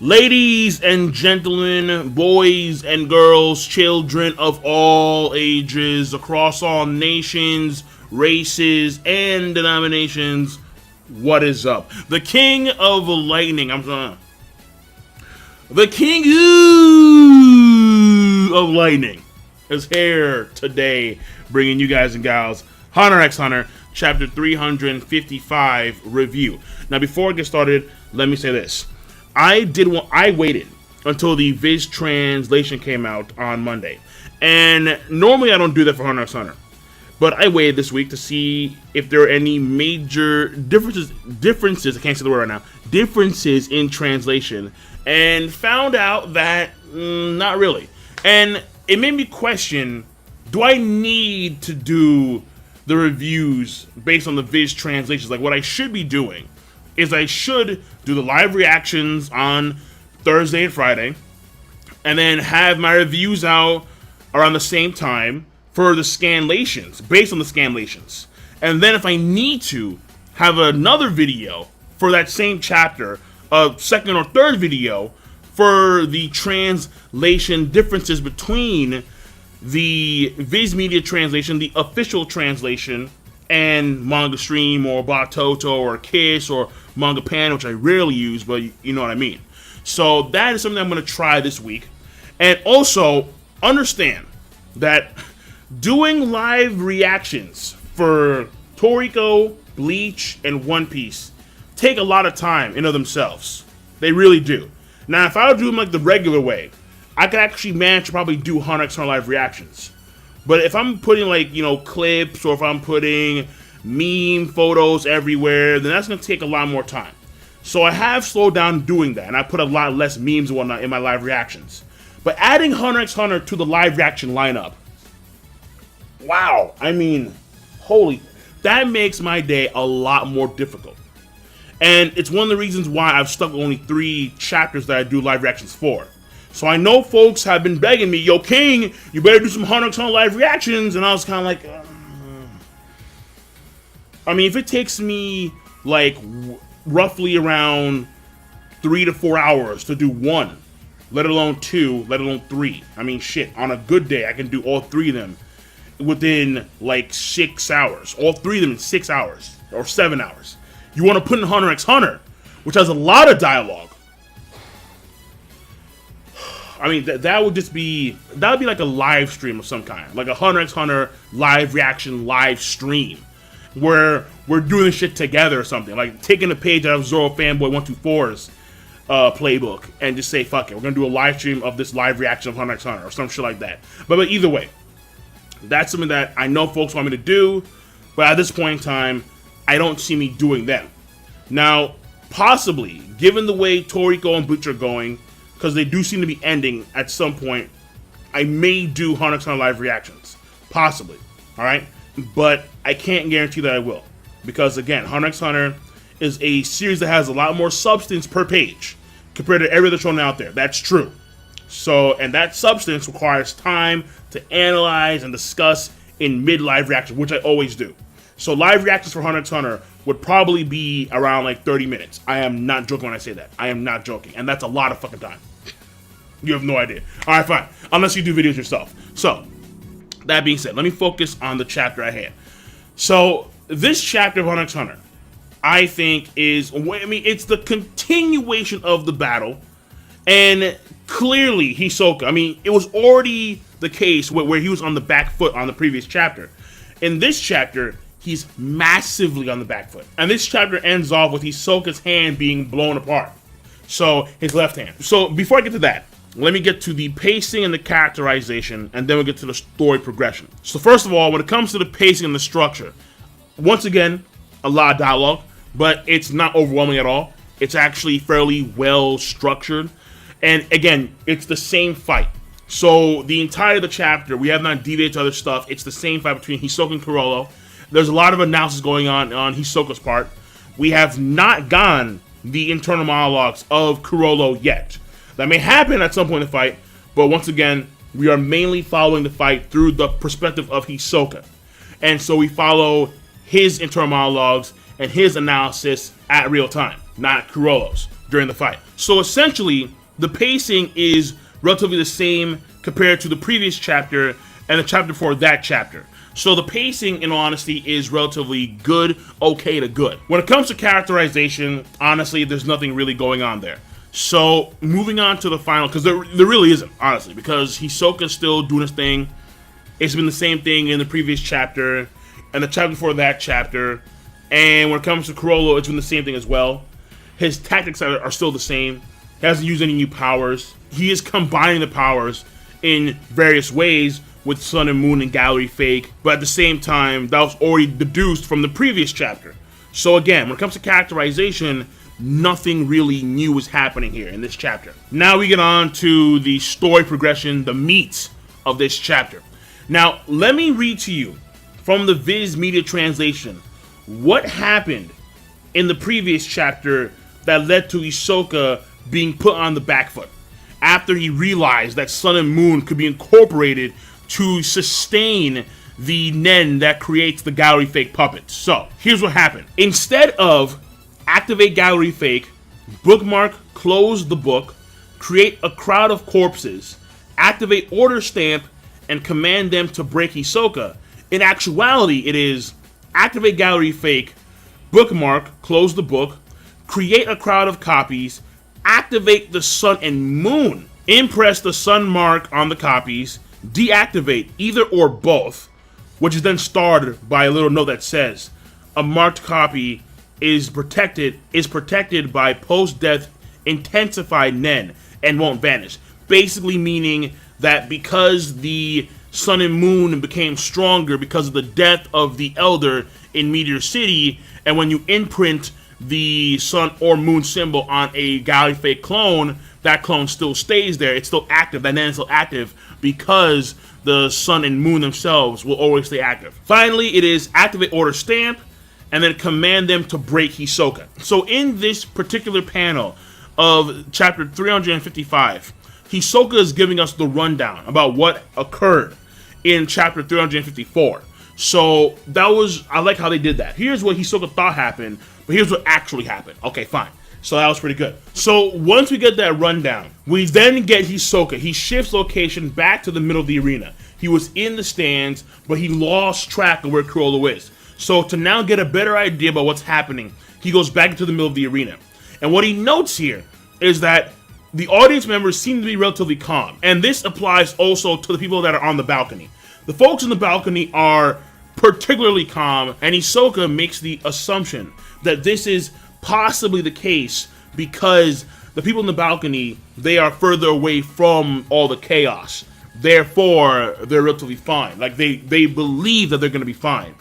Ladies and gentlemen, boys and girls, children of all ages, across all nations, races, and denominations, what is up? The King of Lightning, the King of Lightning is here today, bringing you guys and gals Hunter x Hunter, Chapter 355 review. Now, before I get started, let me say this. I waited until the Viz translation came out on Monday. And normally I don't do that for Hunter x Hunter. But I waited this week to see if there are any major differences, I can't say the word right now, differences in translation. And found out that not really. And it made me question, do I need to do the reviews based on the Viz translations? Like, what I should be doing is I should do the live reactions on Thursday and Friday, and then have my reviews out around the same time for the scanlations, based on the scanlations. And then if I need to, have another video for that same chapter, a second or third video for the translation differences between the Viz Media translation, the official translation, and Manga Stream or Batoto or Kiss or Manga Pan, which I rarely use, but you know what I mean. So that is something I'm going to try this week. And also, understand that doing live reactions for Toriko, Bleach, and One Piece take a lot of time in of themselves. They really do. Now, if I would do them like the regular way, I could actually manage to probably do Hunter x Hunter live reactions. But if I'm putting, like, you know, clips, or if I'm putting meme photos everywhere, then that's going to take a lot more time. So I have slowed down doing that, and I put a lot less memes and whatnot in my live reactions. But adding Hunter x Hunter to the live reaction lineup, wow, I mean, holy, that makes my day a lot more difficult. And it's one of the reasons why I've stuck with only 3 chapters that I do live reactions for. So I know folks have been begging me, yo, King, you better do some Hunter x Hunter live reactions. And I was kind of like, I mean, if it takes me, like, roughly around 3 to 4 hours to do 1, let alone 2, let alone 3. I mean, shit, on a good day, I can do all 3 of them within, like, 6 hours. All 3 of them in 6 hours, or 7 hours. You want to put in Hunter x Hunter, which has a lot of dialogue. I mean, that would be like a live stream of some kind, like a Hunter x Hunter live reaction live stream, where we're doing this shit together or something, like taking a page out of Zoro Fanboy 124's playbook and just say, fuck it, we're gonna do a live stream of this live reaction of Hunter x Hunter or some shit like that. But either way, that's something that I know folks want me to do, but at this point in time, I don't see me doing them. Now, possibly, given the way Toriko and Bleach are going, because they do seem to be ending at some point, I may do Hunter x Hunter live reactions. Possibly. Alright? But I can't guarantee that I will. Because again, Hunter x Hunter is a series that has a lot more substance per page compared to every other shonen out there. That's true. So, and that substance requires time to analyze and discuss in mid-live reaction, which I always do. So live reactions for Hunter x Hunter would probably be around like 30 minutes. I am not joking when I say that. I am not joking. And that's a lot of fucking time. You have no idea. Alright, fine. Unless you do videos yourself. So, that being said, let me focus on the chapter I had. So, this chapter of Hunter x Hunter, I think is, it's the continuation of the battle. And clearly, Hisoka, it was already the case where he was on the back foot on the previous chapter. In this chapter, he's massively on the back foot. And this chapter ends off with Hisoka's hand being blown apart. So, his left hand. So, before I get to that, let me get to the pacing and the characterization, and then we'll get to the story progression. So first of all, when it comes to the pacing and the structure, once again, a lot of dialogue, but it's not overwhelming at all. It's actually fairly well structured. And again, it's the same fight. So the entire of the chapter, we have not deviated to other stuff. It's the same fight between Hisoka and Chrollo. There's a lot of analysis going on Hisoka's part. We have not gotten the internal monologues of Chrollo yet. That may happen at some point in the fight, but once again, we are mainly following the fight through the perspective of Hisoka. And so we follow his internal monologues and his analysis at real time, not Chrollo's. during the fight. So essentially, the pacing is relatively the same compared to the previous chapter and the chapter before that chapter. So the pacing, in all honesty, is relatively good, okay to good. When it comes to characterization, honestly, there's nothing really going on there. So moving on to the final, because there really isn't, honestly, because Hisoka's still doing his thing. It's been the same thing in the previous chapter and the chapter before that chapter. And when it comes to Chrollo, it's been the same thing as well. His tactics are still the same. He hasn't used any new powers. He is combining the powers in various ways with Sun and Moon and Gallery Fake, but at the same time, that was already deduced from the previous chapter. So again, when it comes to characterization, nothing really new is happening here in this chapter. Now we get on to the story progression, the meat of this chapter. Now, let me read to you from the Viz Media translation what happened in the previous chapter that led to Hisoka being put on the back foot after he realized that Sun and Moon could be incorporated to sustain the Nen that creates the Gallery Fake puppets. So, here's what happened. Instead of activate Gallery Fake, bookmark, close the book, create a crowd of corpses, activate Order Stamp, and command them to break Hisoka, in actuality, it is activate Gallery Fake, bookmark, close the book, create a crowd of copies, activate the Sun and Moon, impress the Sun mark on the copies, deactivate either or both, which is then started by a little note that says a marked copy is protected by post-death intensified Nen and won't vanish. Basically meaning that because the Sun and Moon became stronger because of the death of the Elder in Meteor City, and when you imprint the Sun or Moon symbol on a Gallery Fake clone, that clone still stays there. It's still active. That Nen is still active because the Sun and Moon themselves will always stay active. Finally, it is activate Order Stamp and then command them to break Hisoka. So in this particular panel of chapter 355, Hisoka is giving us the rundown about what occurred in chapter 354. So that was, I like how they did that. Here's what Hisoka thought happened, but here's what actually happened. Okay, fine. So that was pretty good. So once we get that rundown, we then get Hisoka. He shifts location back to the middle of the arena. He was in the stands, but he lost track of where Chrollo is. So to now get a better idea about what's happening, he goes back into the middle of the arena. And what he notes here is that the audience members seem to be relatively calm. And this applies also to the people that are on the balcony. The folks in the balcony are particularly calm, and Hisoka makes the assumption that this is possibly the case because the people in the balcony, they are further away from all the chaos. Therefore, they're relatively fine. Like, they believe that they're going to be fine,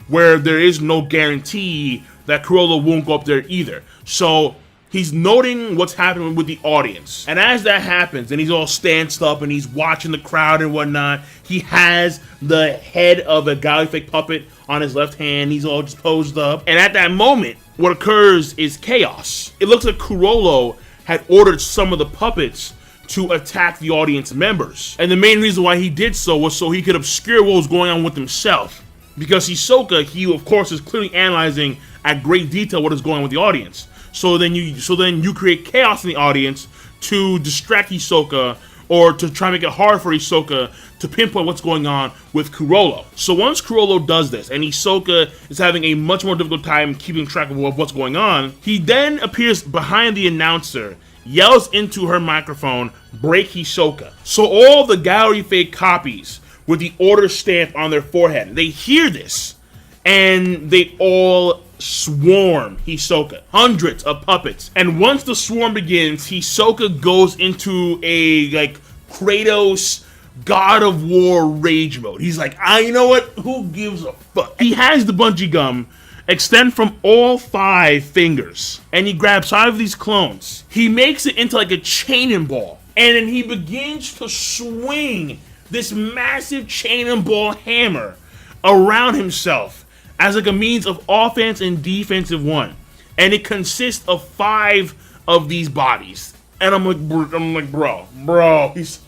where there is no guarantee that Chrollo won't go up there either. So he's noting what's happening with the audience. And as that happens, and he's all stanced up and he's watching the crowd and whatnot, he has the head of a Gallery Fake puppet on his left hand. He's all just posed up. And at that moment, what occurs is chaos. It looks like Chrollo had ordered some of the puppets to attack the audience members. And the main reason why he did so was so he could obscure what was going on with himself. Because Hisoka, he of course is clearly analyzing at great detail what is going on with the audience. So then you create chaos in the audience to distract Hisoka, or to try and make it hard for Hisoka to pinpoint what's going on with Chrollo. So once Chrollo does this, and Hisoka is having a much more difficult time keeping track of what's going on, he then appears behind the announcer, yells into her microphone, break Hisoka. So all the Gallery Fake copies with the Order Stamp on their forehead, they hear this, and they all swarm Hisoka. Hundreds of puppets. And once the swarm begins, Hisoka goes into a, like, Kratos God of War rage mode. He's like, you know what? Who gives a fuck? He has the bungee gum extend from all 5 fingers, and he grabs 5 of these clones. He makes it into like a chain and ball, and then he begins to swing this massive chain and ball hammer around himself as like a means of offense and defensive one. And it consists of 5 of these bodies. And I'm like, bro, he's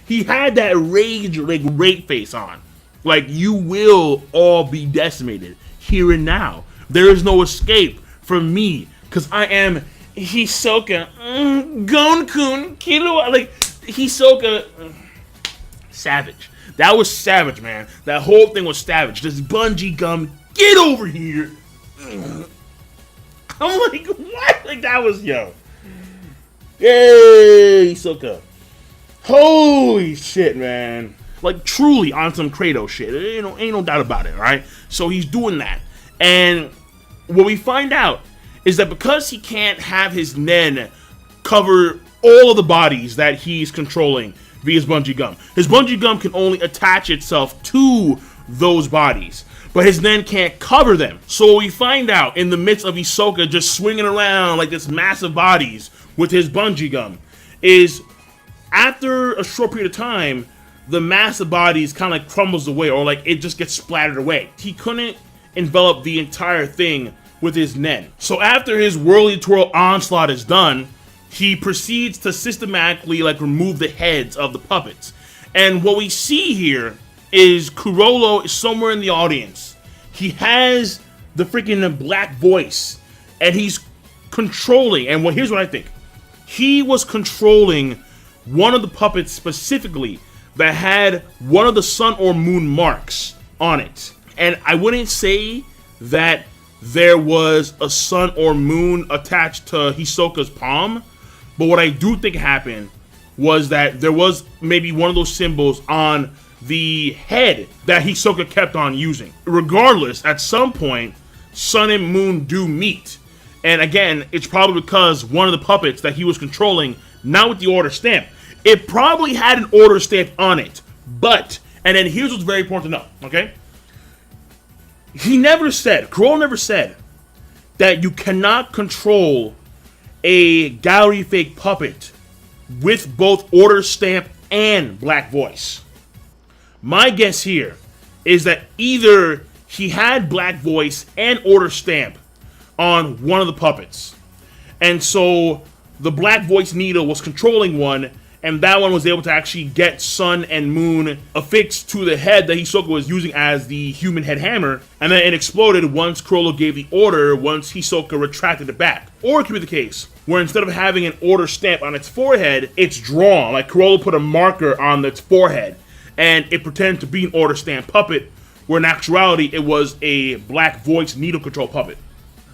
he had that rage, like, rage face on. Like, you will all be decimated here and now. There is no escape from me, because I am Hisoka, Gonkun, Killua, like, Hisoka, savage. That was savage, man. That whole thing was savage. This bungee gum, get over here. I'm like, what? Like, that was, yo. Yay, Hisoka. Holy shit, man. Like, truly on some Chrollo shit. Ain't no doubt about it, right? So he's doing that. And what we find out is that because he can't have his Nen cover all of the bodies that he's controlling via his bungee gum can only attach itself to those bodies. But his Nen can't cover them. So we find out in the midst of Hisoka just swinging around like this massive bodies with his bungee gum is after a short period of time, the massive bodies kind of like crumbles away, or like it just gets splattered away. He couldn't envelop the entire thing with his Nen. So after his whirly twirl onslaught is done, he proceeds to systematically like remove the heads of the puppets. And what we see here is Chrollo is somewhere in the audience. He has the freaking black voice, and he's controlling. And here's what I think. He was controlling one of the puppets specifically that had one of the sun or moon marks on it. And I wouldn't say that there was a sun or moon attached to Hisoka's palm, but what I do think happened was that there was maybe one of those symbols on the head that Hisoka kept on using. Regardless, at some point, sun and moon do meet. And again, it's probably because one of the puppets that he was controlling, not with the order stamp, it probably had an order stamp on it. But, and then here's what's very important to know, okay? Chrollo never said that you cannot control a gallery fake puppet with both order stamp and black voice. My guess here is that either he had black voice and order stamp on one of the puppets, and so the black voice needle was controlling one, and that one was able to actually get sun and moon affixed to the head that Hisoka was using as the human head hammer, and then it exploded once Chrollo gave the order, once Hisoka retracted it back. Or it could be the case where instead of having an order stamp on its forehead, it's drawn, like Chrollo put a marker on its forehead, and it pretended to be an order stamp puppet, where in actuality it was a black voice needle control puppet.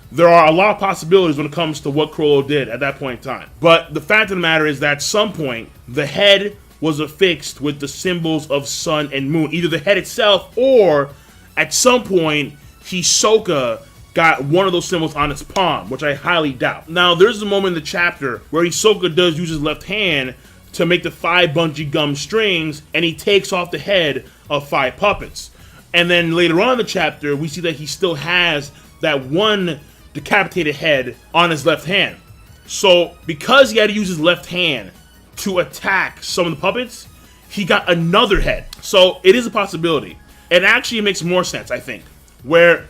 There are a lot of possibilities when it comes to what Chrollo did at that point in time. But the fact of the matter is that at some point, the head was affixed with the symbols of sun and moon. Either the head itself, or at some point, Hisoka got one of those symbols on its palm, which I highly doubt. Now, there's a moment in the chapter where Hisoka does use his left hand to make the 5 bungee gum strings, and he takes off the head of 5 puppets. And then later on in the chapter, we see that he still has that one decapitated head on his left hand. So because he had to use his left hand to attack some of the puppets, he got another head. So it is a possibility. It actually makes more sense, I think, where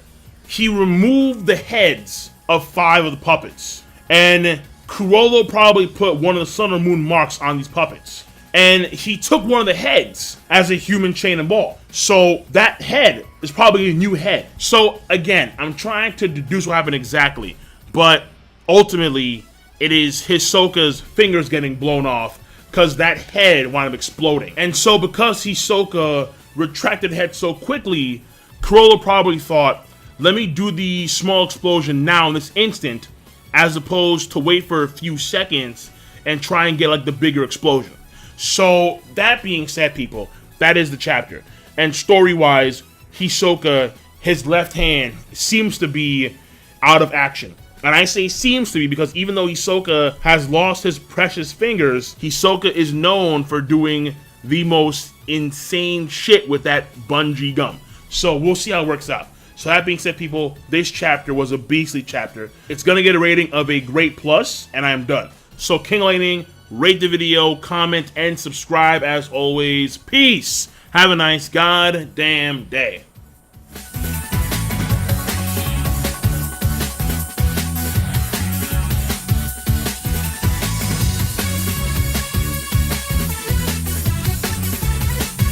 he removed the heads of 5 of the puppets, and Chrollo probably put one of the sun or moon marks on these puppets, and he took one of the heads as a human chain and ball. So that head is probably a new head. So again, I'm trying to deduce what happened exactly, but ultimately it is Hisoka's fingers getting blown off because that head wound up exploding. And so because Hisoka retracted the head so quickly, Chrollo probably thought, let me do the small explosion now in this instant, as opposed to wait for a few seconds and try and get like the bigger explosion. So that being said, people, that is the chapter. And story-wise, Hisoka, his left hand seems to be out of action. And I say seems to be because even though Hisoka has lost his precious fingers, Hisoka is known for doing the most insane shit with that bungee gum. So we'll see how it works out. So that being said, people, this chapter was a beastly chapter. It's going to get a rating of a great plus, and I am done. So King Lightning, rate the video, comment, and subscribe as always. Peace. Have a nice goddamn day.